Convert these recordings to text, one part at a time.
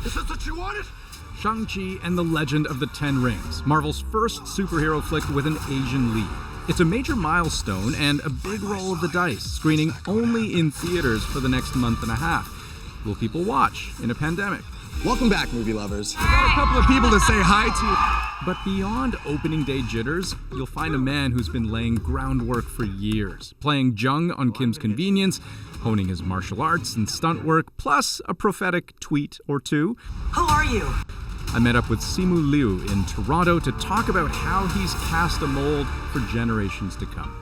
Is this what you wanted? Shang-Chi and the Legend of the Ten Rings, Marvel's first superhero flick with an Asian lead. It's a major milestone and a big roll of the dice, screening only in theaters for the next month and a half. Will people watch in a pandemic? Welcome back, movie lovers. I got a couple of people to say hi to. But beyond opening day jitters, you'll find a man who's been laying groundwork for years, playing Chang on Kim's Convenience, honing his martial arts and stunt work, plus a prophetic tweet or two. Who are you? I met up with Simu Liu in Toronto to talk about how he's cast a mold for generations to come.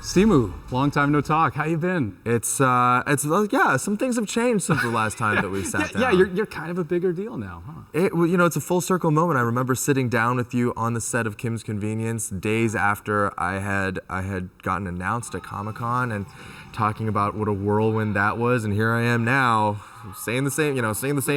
Simu, long time no talk. How you been? It's yeah, some things have changed since the last time that we sat down. Yeah, you're kind of a bigger deal now, huh? It's a full circle moment. I remember sitting down with you on the set of Kim's Convenience days after I had gotten announced at Comic-Con and talking about what a whirlwind that was, and here I am now saying the same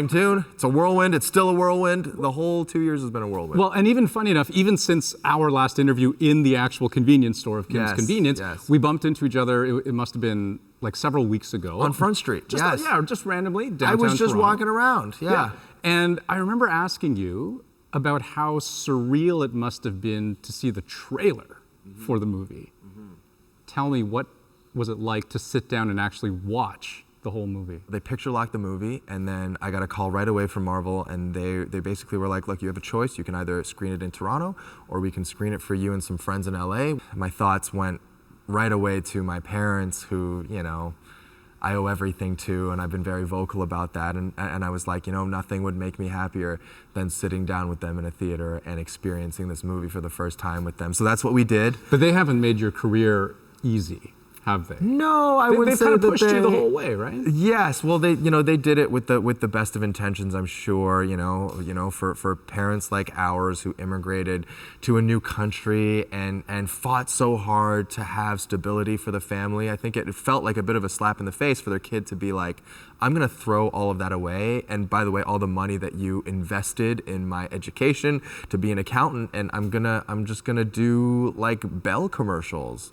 tune. It's a whirlwind, it's still a whirlwind. The whole 2 years has been a whirlwind. Well, and even funny enough, even since our last interview in the actual convenience store of Kim's Convenience, we bumped into each other, it must have been like several weeks ago. On Front Street, just randomly downtown I was just Toronto. walking around, yeah. And I remember asking you about how surreal it must have been to see the trailer for the movie. Tell me, what was it like to sit down and actually watch the whole movie? They picture locked the movie, and then I got a call right away from Marvel, and they basically were like, look, you have a choice. You can either screen it in Toronto, or we can screen it for you and some friends in LA. My thoughts went right away to my parents, who, I owe everything to, and I've been very vocal about that. And I was like, nothing would make me happier than sitting down with them in a theater and experiencing this movie for the first time with them. So that's what we did. But they haven't made your career easy, have they? No, I wouldn't say that they've kind of pushed you the whole way, right? Yes, well, they did it with the best of intentions, I'm sure. For parents like ours who immigrated to a new country and fought so hard to have stability for the family, I think it felt like a bit of a slap in the face for their kid to be like, I'm gonna throw all of that away, and by the way, all the money that you invested in my education to be an accountant, and I'm just gonna do like Bell commercials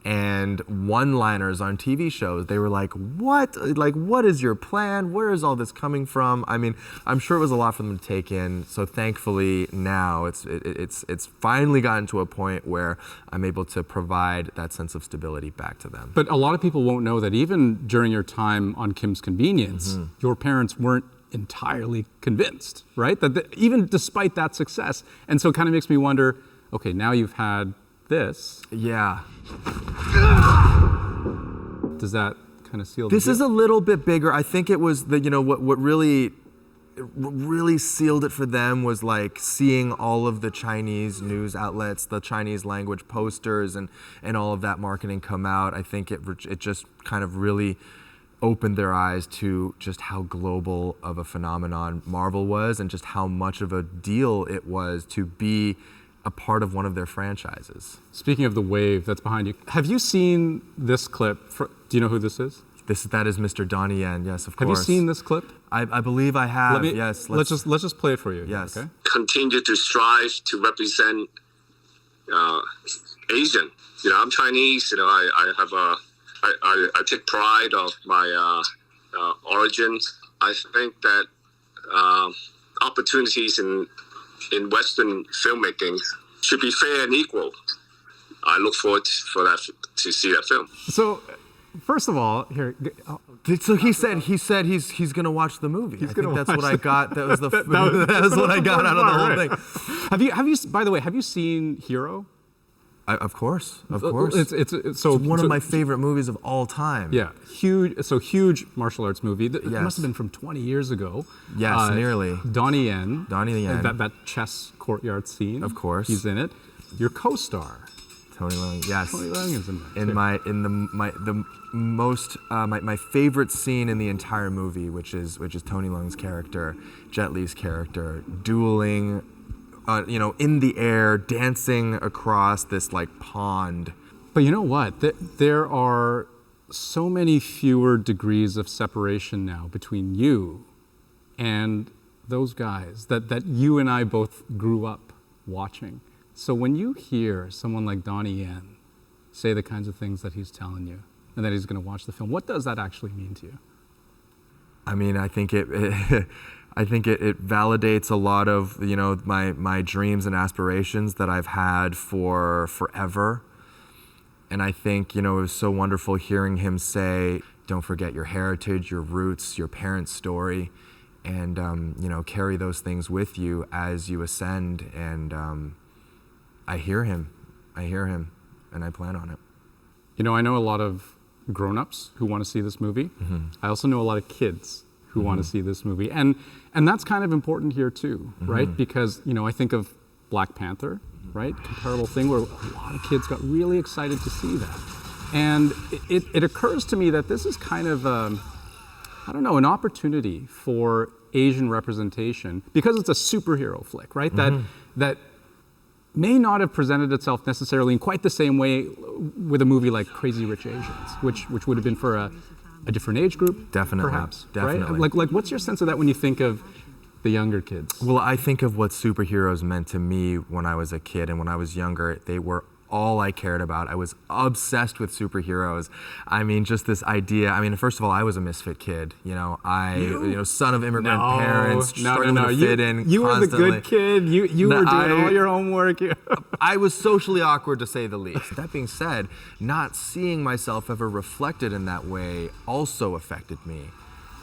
and one-liners on TV shows. They were like, what? Like, what is your plan? Where is all this coming from? I mean, I'm sure it was a lot for them to take in. So thankfully now it's finally gotten to a point where I'm able to provide that sense of stability back to them. But a lot of people won't know that even during your time on Kim's Convenience, your parents weren't entirely convinced, right? Even despite that success. And so it kind of makes me wonder, okay, now you've had this. Yeah. Does that kind of seal the This deal? is a little bit bigger. I think it was what really sealed it for them was like seeing all of the Chinese news outlets, the Chinese language posters and all of that marketing come out. I think it just kind of really opened their eyes to just how global of a phenomenon Marvel was and just how much of a deal it was to be a part of one of their franchises. Speaking of the wave that's behind you, have you seen this clip? Do you know who this is? That is Mr. Donnie Yen, yes, of course. Have you seen this clip? I believe I have, yes. Let's just play it for you. Yes. Okay? Continue to strive to represent Asian. I'm Chinese, I take pride of my origins. I think that opportunities in Western filmmaking should be fair and equal. I look forward to see that film. So, first of all, here. So he said he's gonna watch the movie. I think that's what I got. That was that was what I got out of the whole thing. Have you? By the way, have you seen Hero? Of course. It's one of my favorite movies of all time. Yeah, huge martial arts movie. It must have been from 20 years ago. Yes, nearly. Donnie Yen. That chess courturt scene. Of course. He's in it. Your co-star. Tony Leung, yes. Tony Leung is in there. My favorite scene in the entire movie, which is Tony Leung's character, Jet Li's character, dueling, in the air, dancing across this like pond. But you know what? There are so many fewer degrees of separation now between you and those guys that you and I both grew up watching. So when you hear someone like Donnie Yen say the kinds of things that he's telling you and that he's going to watch the film, what does that actually mean to you? I mean, I think I think it validates a lot of, you know, my dreams and aspirations that I've had for forever. And I think, you know, it was so wonderful hearing him say, don't forget your heritage, your roots, your parents' story, and, you know, carry those things with you as you ascend. And I hear him, and I plan on it. You know, I know a lot of grown-ups who want to see this movie. I also know a lot of kids who want to see this movie. And that's kind of important here too, right? Because, you know, I think of Black Panther, right? Comparable thing where a lot of kids got really excited to see that. And it occurs to me that this is kind of, I don't know, an opportunity for Asian representation because it's a superhero flick, right? That may not have presented itself necessarily in quite the same way with a movie like Crazy Rich Asians, which would have been for a different age group, Definitely, perhaps, definitely. Right? Like, what's your sense of that when you think of the younger kids? Well, I think of what superheroes meant to me when I was a kid, and when I was younger, they were all I cared about. I was obsessed with superheroes. I mean, just this idea. I mean, first of all, I was a misfit kid. You know, son of immigrant parents, struggling to fit in. You were the constantly. good kid. You were doing all your homework. I was socially awkward, to say the least. That being said, not seeing myself ever reflected in that way also affected me.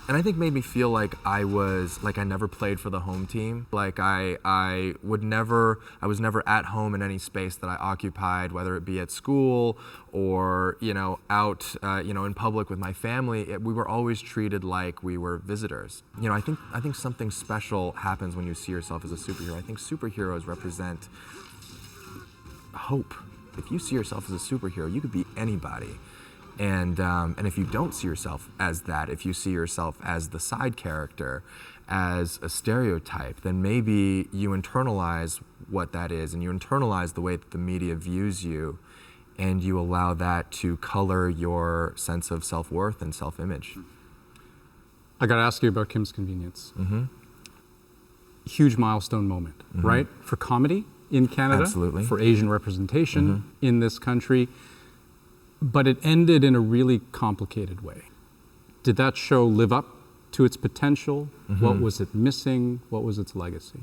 And I think made me feel like I never played for the home team. Like I was never at home in any space that I occupied, whether it be at school or, you know, out, you know, in public with my family. We were always treated like we were visitors. You know, I think something special happens when you see yourself as a superhero. I think superheroes represent hope. If you see yourself as a superhero, you could be anybody. And if you don't see yourself as that, if you see yourself as the side character, as a stereotype, then maybe you internalize what that is, and you internalize the way that the media views you, and you allow that to color your sense of self-worth and self-image. I got to ask you about Kim's Convenience. Huge milestone moment, right? For comedy in Canada, Absolutely. For Asian representation in this country. But it ended in a really complicated way. Did that show live up to its potential? What was it missing? What was its legacy?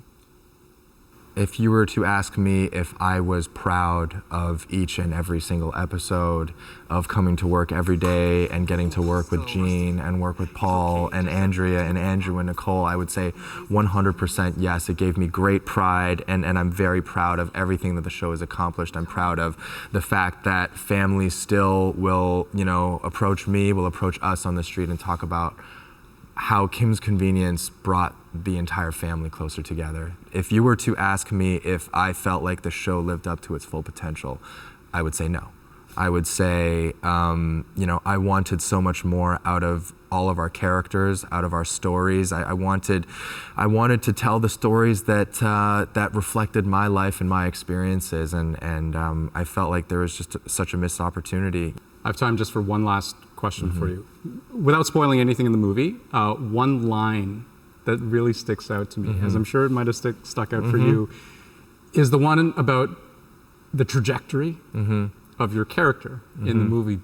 If you were to ask me if I was proud of each and every single episode, of coming to work every day and getting to work with Jean and work with Paul and Andrea and Andrew and Nicole, I would say 100% yes. It gave me great pride, and I'm very proud of everything that the show has accomplished. I'm proud of the fact that families still will, you know, approach me, will approach us on the street and talk about how Kim's Convenience brought the entire family closer together. If you were to ask me if I felt like the show lived up to its full potential, I would say no. I would say, you know, I wanted so much more out of all of our characters, out of our stories. I wanted to tell the stories that that reflected my life and my experiences, and I felt like there was just such a missed opportunity. I have time just for one last question for you. Without spoiling anything in the movie, one line that really sticks out to me, as I'm sure it might have stuck out for you, is the one about the trajectory of your character in the movie.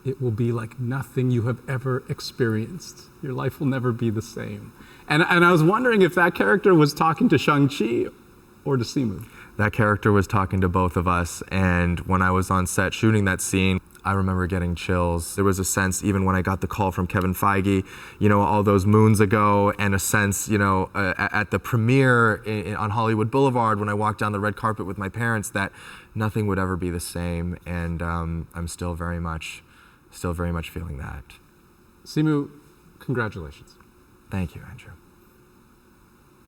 It will be like nothing you have ever experienced. Your life will never be the same. And I was wondering if that character was talking to Shang-Chi or to Simu. That character was talking to both of us, and when I was on set shooting that scene, I remember getting chills. There was a sense, even when I got the call from Kevin Feige, you know, all those moons ago, and a sense, you know, at the premiere on Hollywood Boulevard, when I walked down the red carpet with my parents, that nothing would ever be the same. And I'm still very much feeling that. Simu, congratulations. Thank you, Andrew.